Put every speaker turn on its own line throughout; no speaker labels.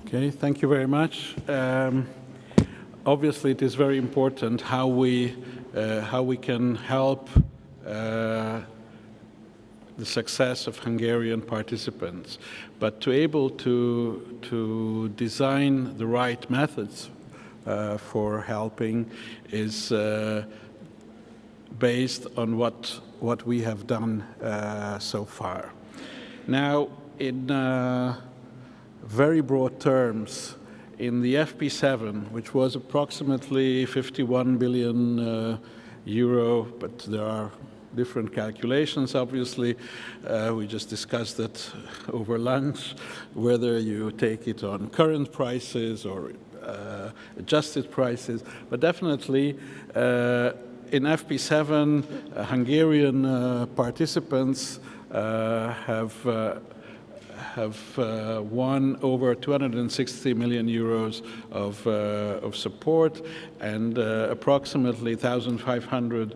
Okay, thank you very much. Obviously, it is very important how we can help the success of Hungarian participants, but to able to design the right methods for helping is based on what we have done so far. Now, in very broad terms, in the FP7, which was approximately 51 billion euro, but there are different calculations, obviously. We just discussed that over lunch, whether you take it on current prices or adjusted prices. But definitely, in FP7, Hungarian participants have won over 260 million euros of support, and approximately 1,500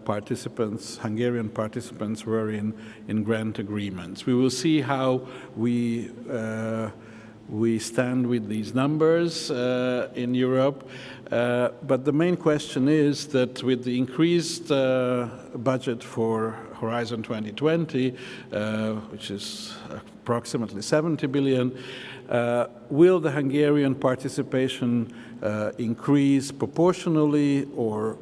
participants, Hungarian participants, were in grant agreements. We will see how we stand with these numbers in Europe. But the main question is that with the increased budget for Horizon 2020, which is approximately 70 billion, will the Hungarian participation increase proportionally or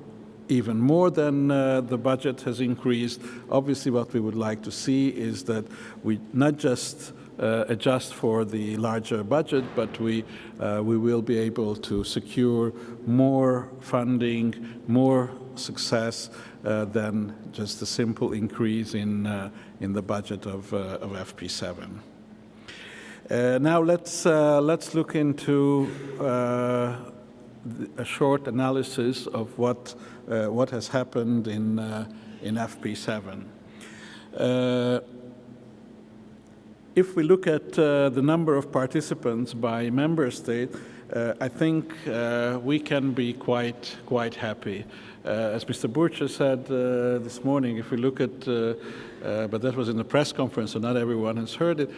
even more than the budget has increased? Obviously, what we would like to see is that we not just adjust for the larger budget, but we will be able to secure more funding, more success than just a simple increase in the budget of FP7. Now let's look into a short analysis of what has happened in FP7. If we look at the number of participants by member state, I think we can be quite happy. As Mr. Burcha said this morning, if we look at, but that was in the press conference, so not everyone has heard it.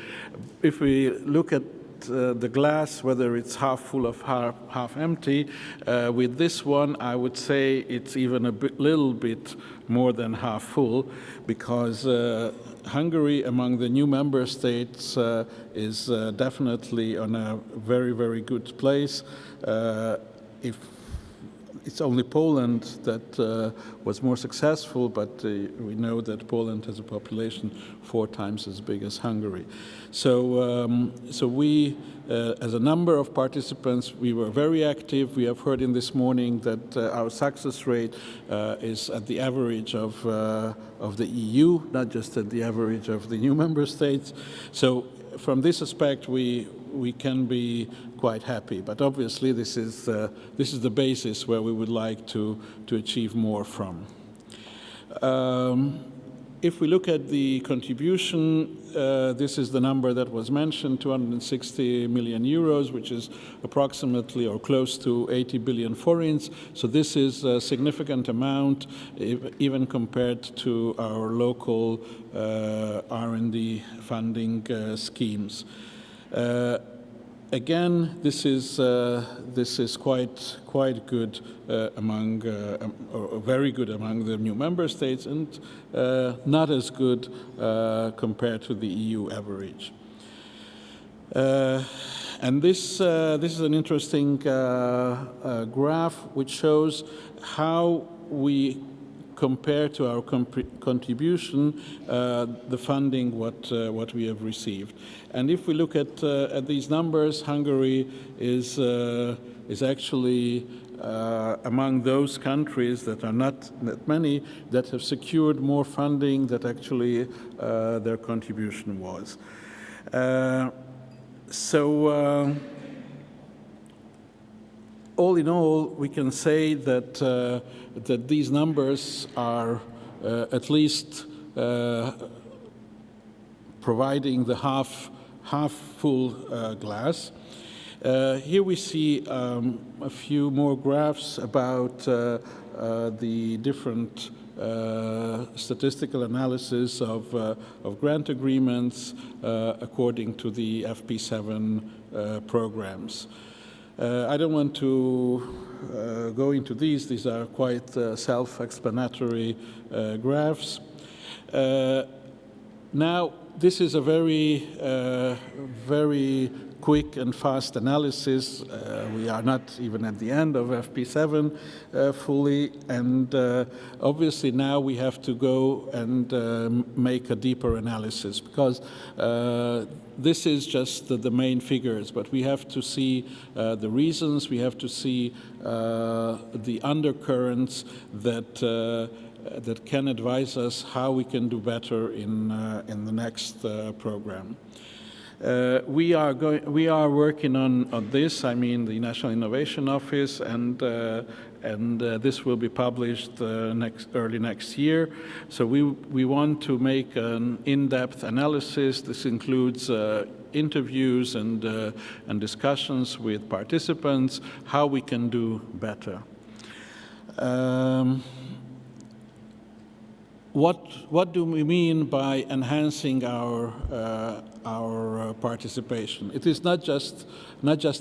If we look at the glass, whether it's half full or half empty, with this one, I would say it's even a little bit more than half full, because Hungary, among the new member states, is definitely on a very, very good place. If it's only Poland that was more successful, but we know that Poland has a population 4 times as big as Hungary. So we, as a number of participants, we were very active. We have heard in this morning that our success rate is at the average of the EU, not just at the average of the new member states. So from this aspect, we can be quite happy, but obviously this is the basis where we would like to achieve more from. If we look at the contribution, this is the number that was mentioned, 260 million euros, which is approximately or close to 80 billion forints. So this is a significant amount, even compared to our local R&D funding schemes. Again, this is quite good among, or very good among the new member states, and not as good compared to the EU average. And this is an interesting graph which shows how we compare to our contribution the funding what we have received. And if we look at these numbers, Hungary is actually among those countries that are not that many that have secured more funding that actually their contribution was. All in all, we can say that that these numbers are at least providing the half full glass. Here we see a few more graphs about the different statistical analysis of grant agreements according to the FP7 programs. I don't want to go into these. These are quite self-explanatory graphs. Now, this is a very quick and fast analysis. We are not even at the end of FP7 fully, and obviously now we have to go and make a deeper analysis, because this is just the main figures, but we have to see the reasons, we have to see the undercurrents that can advise us how we can do better in the next program. We are working on this. I mean, the National Innovation Office, and this will be published early next year. So we want to make an in-depth analysis. This includes interviews and discussions with participants, how we can do better. What do we mean by enhancing our participation? It is not just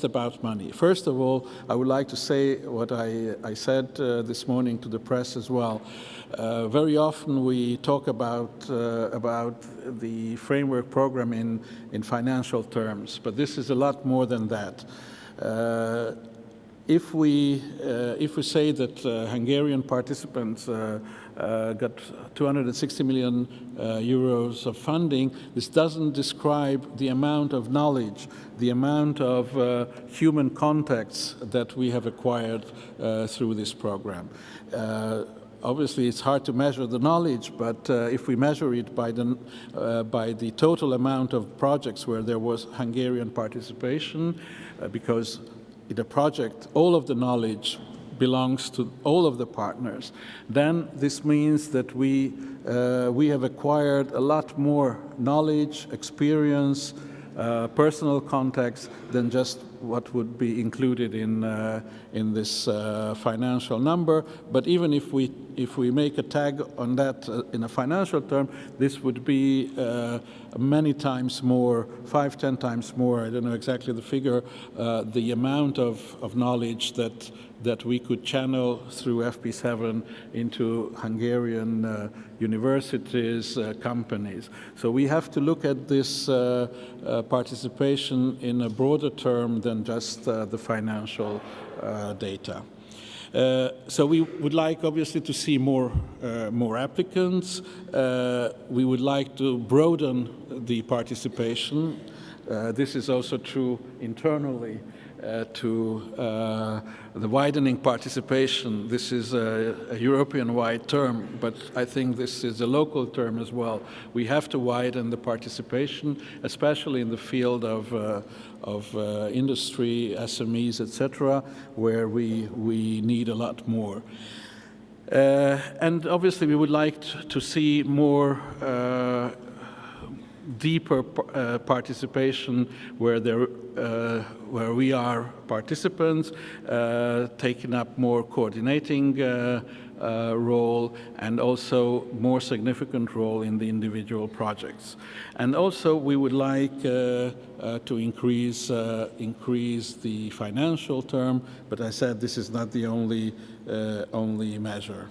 about money. First of all, I would like to say what I said this morning to the press as well. Very often we talk about the framework program in financial terms, but this is a lot more than that. If we say that Hungarian participants got 260 million euros of funding, this doesn't describe the amount of knowledge, the amount of human contacts that we have acquired through this program. Obviously, it's hard to measure the knowledge, but if we measure it by the total amount of projects where there was Hungarian participation, because in a project, all of the knowledge belongs to all of the partners, then this means that we have acquired a lot more knowledge, experience, personal contacts than just what would be included in this financial number. But even if we make a tag on that in a financial term, this would be many times more, 5-10 times more, I don't know exactly the figure, the amount of knowledge that we could channel through FP7 into Hungarian universities, companies. So we have to look at this participation in a broader term than just the financial data. So we would like, obviously, to see more applicants. We would like to broaden the participation. This is also true internally. To the widening participation. This is a European-wide term, but I think this is a local term as well. We have to widen the participation, especially in the field of industry, SMEs, etc., where we need a lot more. And obviously, we would like to see more deeper participation where we are participants, taking up more coordinating role, and also more significant role in the individual projects. And also we would like to increase the financial term, but I said this is not the only measure.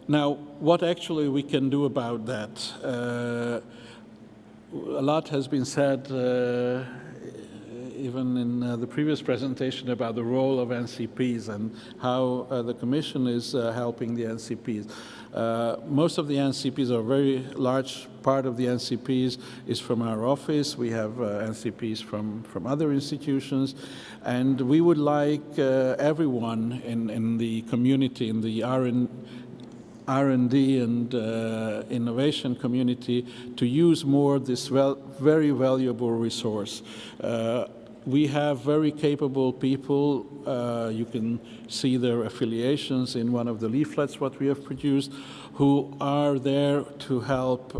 Now, what actually we can do about that? A lot has been said, even in the previous presentation, about the role of NCPs and how the Commission is helping the NCPs. Most of the NCPs, or a very large part of the NCPs, is from our office. We have NCPs from other institutions, and we would like everyone in the community, in the R&D and innovation community, to use more this very valuable resource. we have very capable people. You can see their affiliations in one of the leaflets what we have produced, who are there to help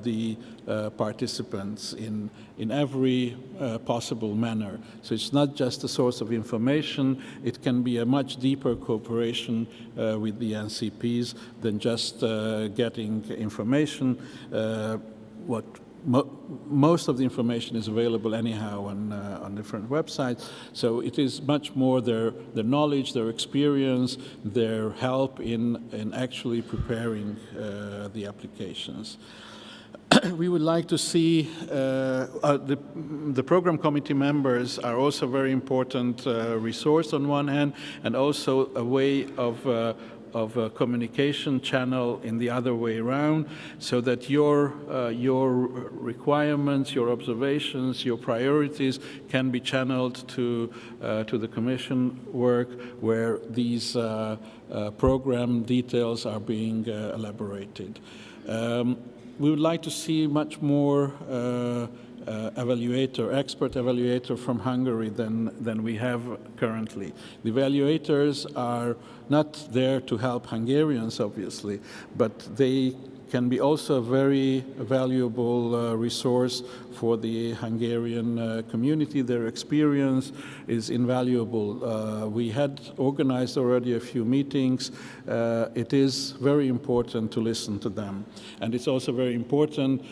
the participants in every possible manner. So it's not just a source of information, it can be a much deeper cooperation with the NCPs than just getting information. Most of the information is available anyhow on different websites, so it is much more their knowledge, their experience, their help in actually preparing the applications. We would like to see the program committee members are also a very important resource on one hand, and also a way of a communication channel in the other way around, so that your requirements, your observations, your priorities can be channeled to the Commission work, where these program details are being elaborated. We would like to see much more expert evaluator from Hungary than we have currently. The evaluators are not there to help Hungarians, obviously, but they can be also a very valuable resource for the Hungarian community. Their experience is invaluable. We had organized already a few meetings. It is very important to listen to them. And it's also very important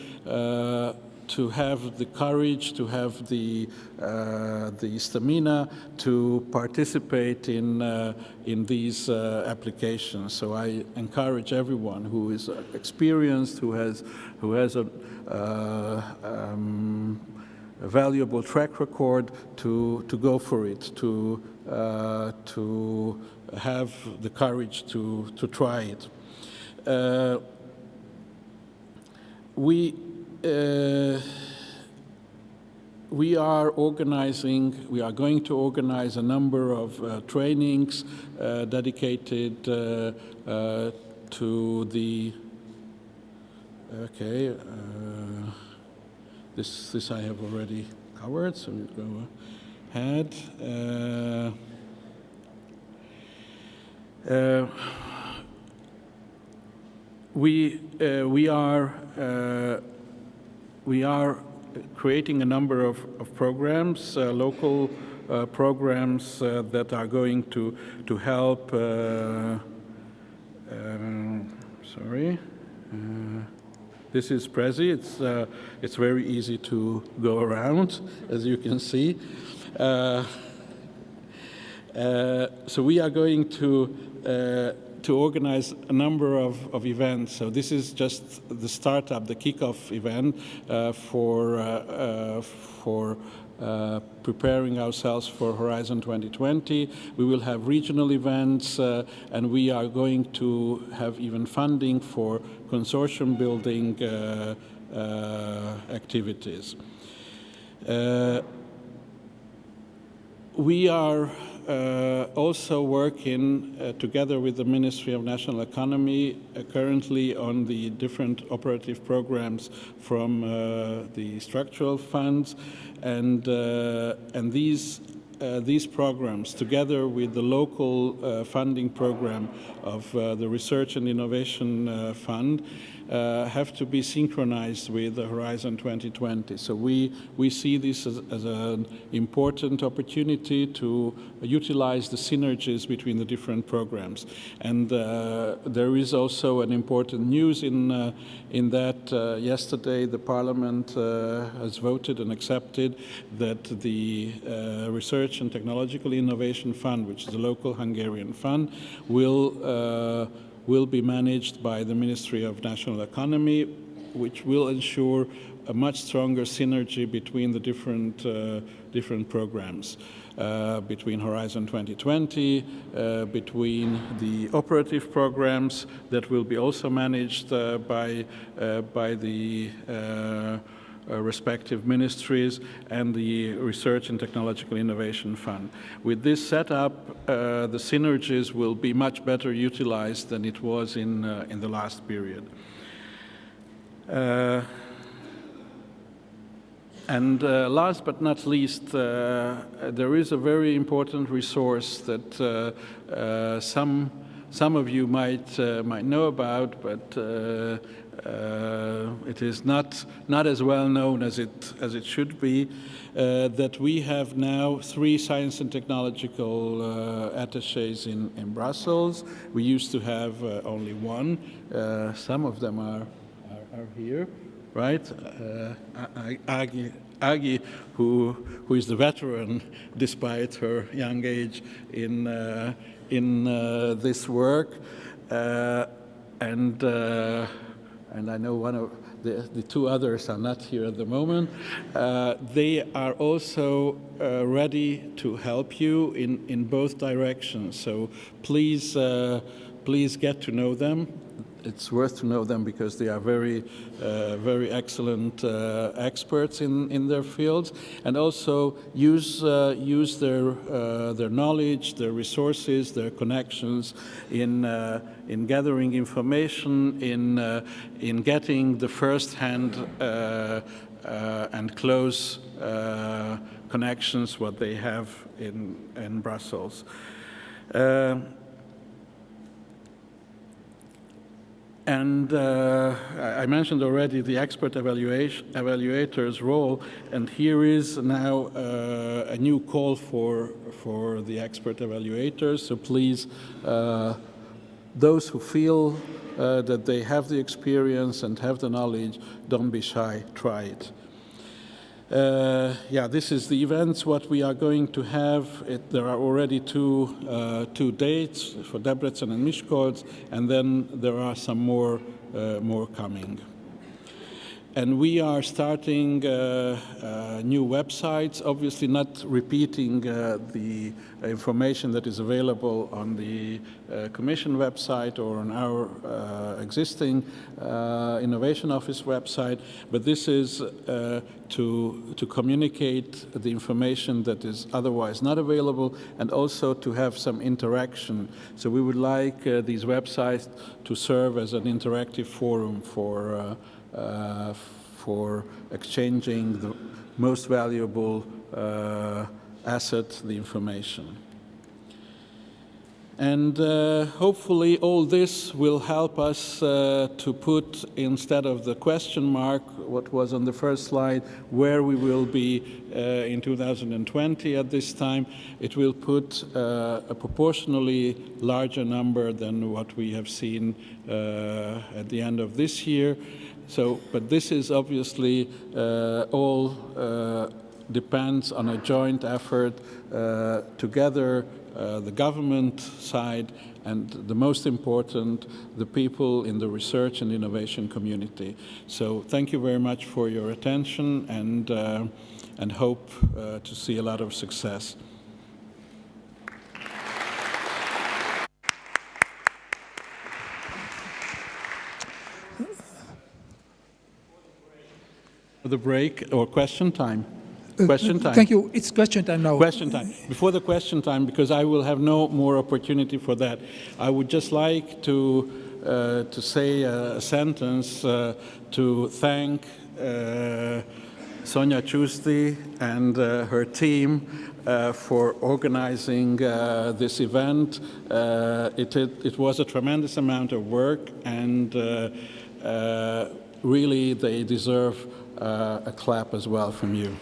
to have the courage, to have the stamina to participate in these applications. So I encourage everyone who is experienced, who has a valuable track record, to go for it, to have the courage to try it. We are going to organize a number of trainings dedicated to the, this I have already covered, so we go ahead. We are creating a number of programs, local programs that are going to help. This is Prezi. It's very easy to go around, as you can see. So we are going to organize a number of events. So this is just the startup, the kickoff event for preparing ourselves for Horizon 2020. We will have regional events, and we are going to have even funding for consortium building activities. We are also working together with the Ministry of National Economy currently on the different operative programs from the structural funds, and these programs, together with the local funding program of the Research and Innovation Fund, have to be synchronized with the Horizon 2020. So we see this as an important opportunity to utilize the synergies between the different programs. And there is also an important news in that yesterday the Parliament has voted and accepted that the Research and Technological Innovation Fund, which is a local Hungarian fund, will be managed by the Ministry of National Economy, which will ensure a much stronger synergy between the different programs, between Horizon 2020, between the operative programs that will be also managed by the respective ministries, and the Research and Technological Innovation Fund. With this setup, the synergies will be much better utilized than it was in the last period. And last but not least, there is a very important resource that some of you might know about, but it is not as well known as it should be. That we have now 3 science and technological attachés in Brussels. We used to have only 1. Some of them are here, right? Agi, who is the veteran, despite her young age, in this work, and I know one of the 2 others are not here at the moment. They are also ready to help you in both directions. So please get to know them. It's worth to know them because they are very excellent experts in their fields, and also use their knowledge, their resources, their connections in gathering information, in getting the first-hand and close connections what they have in Brussels. And I mentioned already the expert evaluator's role, and here is now a new call for the expert evaluators. So please, those who feel that they have the experience and have the knowledge, don't be shy, try it. Yeah, this is the events, what we are going to have. There are already two dates for Debrecen and Miskolc, and then there are some more coming. And we are starting new websites, obviously not repeating the information that is available on the Commission website or on our existing Innovation Office website, but this is to communicate the information that is otherwise not available, and also to have some interaction. So we would like these websites to serve as an interactive forum for exchanging the most valuable asset, the information. And hopefully all this will help us to put, instead of the question mark, what was on the first slide, where we will be in 2020 at this time, it will put a proportionally larger number than what we have seen at the end of this year. So, but this is obviously all depends on a joint effort together, the government side, and the most important, the people in the research and innovation community. So thank you very much for your attention, and hope to see a lot of success. The break or question time? Question time.
Thank you. It's question time now.
Question time. Before the question time, because I will have no more opportunity for that, I would just like to say a sentence to thank Sonja Csuszty and her team for organizing this event. It was a tremendous amount of work, and really they deserve a clap as well from you.